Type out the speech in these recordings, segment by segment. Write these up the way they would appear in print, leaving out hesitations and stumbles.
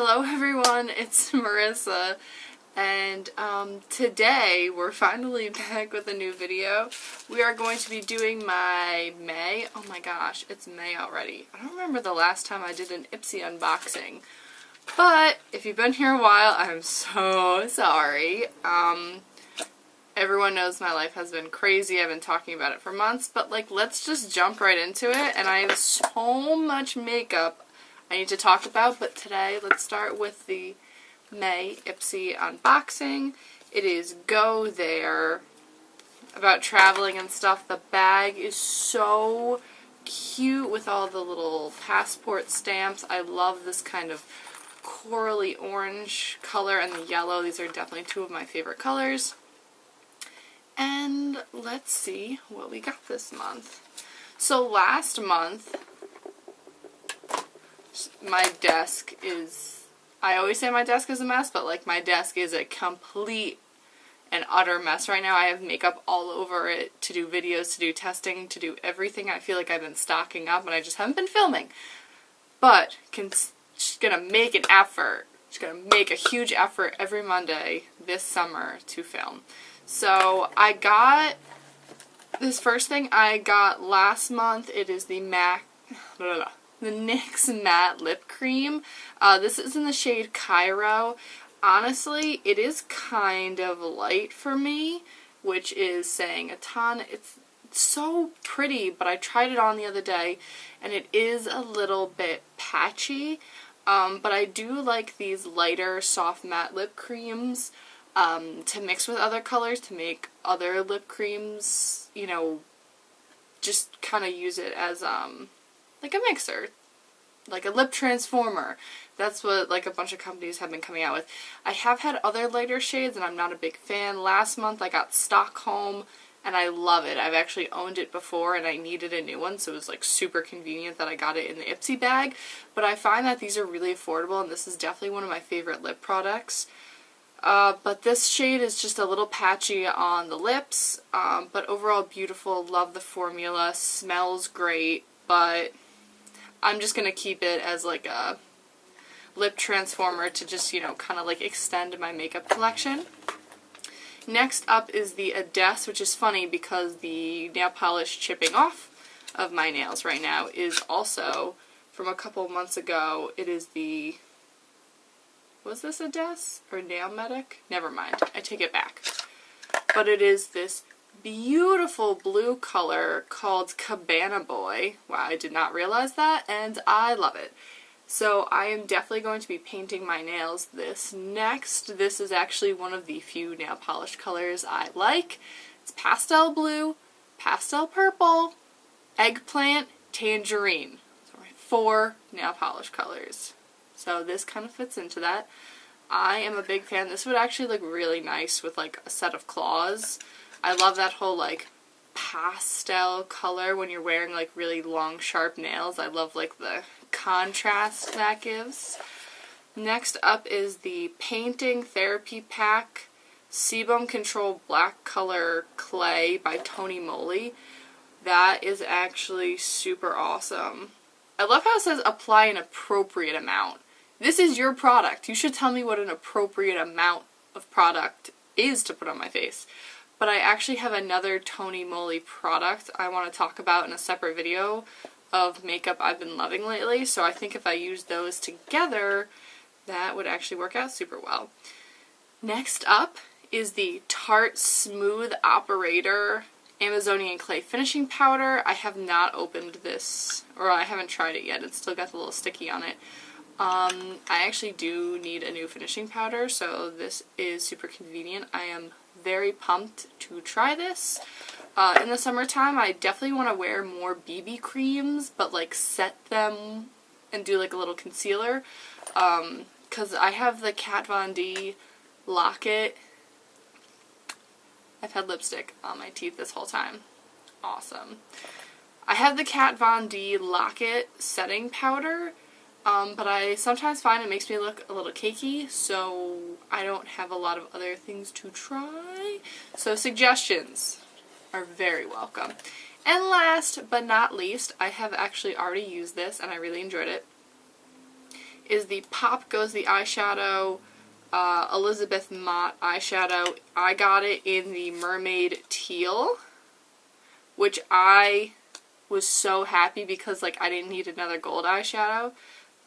Hello everyone, it's Marissa, and today we're finally back with a new video. We are going to be doing my May, oh my gosh, it's May already. I don't remember the last time I did an Ipsy unboxing, but if you've been here a while, I'm so sorry. Everyone knows my life has been crazy. I've been talking about it for months, but like, let's just jump right into it, and I have so much makeup I need to talk about, but today let's start with the May Ipsy unboxing. It is Go There, about traveling and stuff. The bag is so cute with all the little passport stamps. I love this kind of corally orange color and the yellow. These are definitely two of my favorite colors. And let's see what we got this month. So last month, my desk is, I always say my desk is a mess, but like my desk is a complete and utter mess right now. I have makeup all over it to do videos, to do testing, to do everything. I feel like I've been stocking up and I just haven't been filming. But just gonna make an effort. Just gonna make a huge effort every Monday this summer to film. So I got this first thing I got last month. It is the NYX Matte Lip Cream. This is in the shade Cairo. Honestly, it is kind of light for me, which is saying a ton. It's so pretty, but I tried it on the other day, and it is a little bit patchy. But I do like these lighter, soft matte lip creams to mix with other colors, to make other lip creams, you know, just kind of use it as like a mixer, like a lip transformer. That's what like a bunch of companies have been coming out with. I have had other lighter shades and I'm not a big fan. Last month I got Stockholm and I love it. I've actually owned it before and I needed a new one, so it was like super convenient that I got it in the Ipsy bag. But I find that these are really affordable, and this is definitely one of my favorite lip products. But this shade is just a little patchy on the lips, but overall beautiful. Love the formula, smells great, but I'm just gonna keep it as like a lip transformer to just, you know, kind of like extend my makeup collection. Next up is the Ades, which is funny because the nail polish chipping off of my nails right now is also from a couple months ago. It is the, was this Ades or Nail Medic? Never mind, I take it back. But it is this beautiful blue color called Cabana Boy. Wow, I did not realize that, and I love it. So I am definitely going to be painting my nails this next. This is actually one of the few nail polish colors I like. It's pastel blue, pastel purple, eggplant, tangerine. So 4 nail polish colors. So this kind of fits into that. I am a big fan. This would actually look really nice with like a set of claws. I love that whole like pastel color when you're wearing like really long sharp nails. I love like the contrast that gives. Next up is the Painting Therapy Pack Sebum Control Black Color Clay by Tony Moly. That is actually super awesome. I love how it says apply an appropriate amount. This is your product. You should tell me what an appropriate amount of product is to put on my face. But I actually have another Tony Moly product I want to talk about in a separate video of makeup I've been loving lately. So I think if I use those together, that would actually work out super well. Next up is the Tarte Smooth Operator Amazonian Clay Finishing Powder. I have not opened this, or I haven't tried it yet. It's still got the little sticky on it. I actually do need a new finishing powder, so this is super convenient. I am very pumped to try this. In the summertime, I definitely want to wear more BB creams, but like set them and do like a little concealer. Because I have the Kat Von D Lock-It. I've had lipstick on my teeth this whole time. Awesome. I have the Kat Von D Lock-It setting powder, but I sometimes find it makes me look a little cakey, so I don't have a lot of other things to try. So suggestions are very welcome. And last but not least, I have actually already used this and I really enjoyed it. is the Pop Goes the Eyeshadow Elizabeth Matte eyeshadow. I got it in the Mermaid Teal, which I was so happy because, like, I didn't need another gold eyeshadow,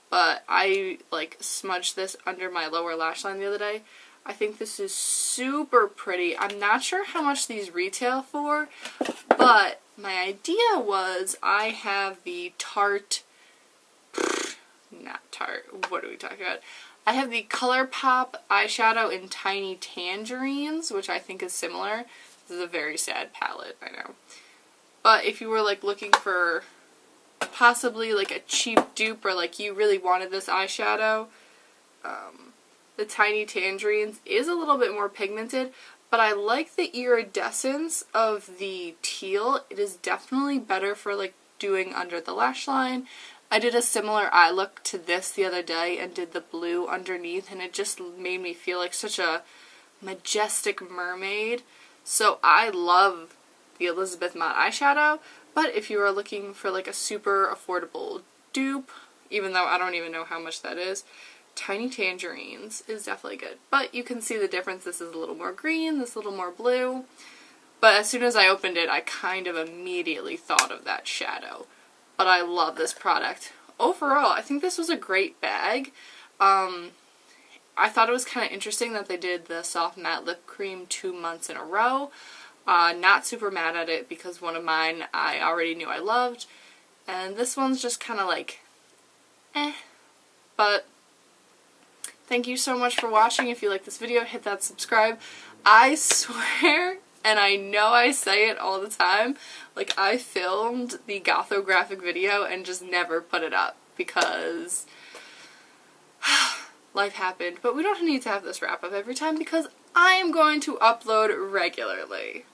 but I, like, smudged this under my lower lash line the other day. I think this is super pretty. I'm not sure how much these retail for, but my idea was I have the Tarte, not Tarte, what are we talking about? I have the ColourPop eyeshadow in Tiny Tangerines, which I think is similar. This is a very sad palette, I know. But if you were, like, looking for possibly, like, a cheap dupe, or, like, you really wanted this eyeshadow, the Tiny Tangerines is a little bit more pigmented, but I like the iridescence of the teal. It is definitely better for, like, doing under the lash line. I did a similar eye look to this the other day and did the blue underneath, and it just made me feel like such a majestic mermaid. So I love the Elizabeth Matte eyeshadow, but if you are looking for, like, a super affordable dupe, even though I don't even know how much that is, Tiny Tangerines is definitely good. But you can see the difference. This is a little more green, this a little more blue. But as soon as I opened it, I kind of immediately thought of that shadow. But I love this product. Overall, I think this was a great bag. I thought it was kind of interesting that they did the Soft Matte Lip Cream 2 months in a row. Not super mad at it because one of mine I already knew I loved. And this one's just kind of like, eh. But thank you so much for watching. If you like this video, hit that subscribe. I swear, and I know I say it all the time, like, I filmed the gothographic video and just never put it up because life happened. But we don't need to have this wrap up every time because I am going to upload regularly.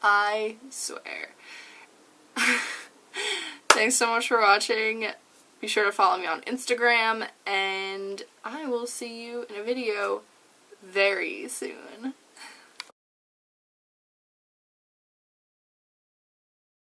I swear. Thanks so much for watching. Be sure to follow me on Instagram, and I will see you in a video very soon.